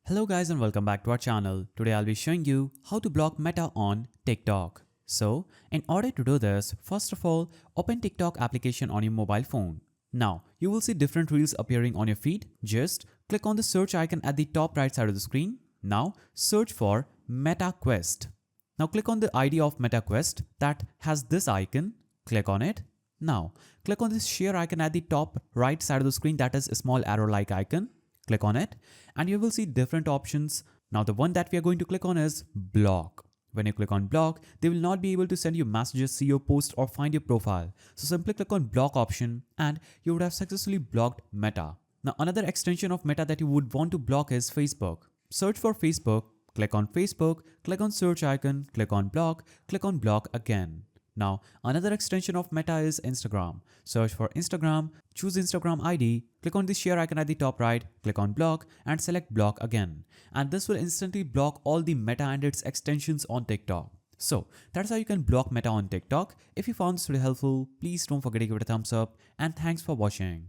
Hello guys and welcome back to our channel. Today I'll be showing you how to block Meta on TikTok. So, in order to do this, first of all, open TikTok application on your mobile phone. Now, you will see different reels appearing on your feed. Just click on the search icon at the top right side of the screen. Now, search for Meta Quest. Now, click on the ID of Meta Quest that has this icon. Click on it. Now, click on this share icon at the top right side of the screen that is a small arrow-like icon. Click on it and you will see different options. Now the one that we are going to click on is block. When you click on block, they will not be able to send you messages, see your post or find your profile. So simply click on block option and you would have successfully blocked Meta. Now another extension of Meta that you would want to block is Facebook. Search for Facebook, click on Facebook, click on search icon, click on block again. Now, another extension of Meta is Instagram. Search for Instagram, choose Instagram ID, click on the share icon at the top right, click on block and select block again. And this will instantly block all the Meta and its extensions on TikTok. So, that's how you can block Meta on TikTok. If you found this video helpful, please don't forget to give it a thumbs up and thanks for watching.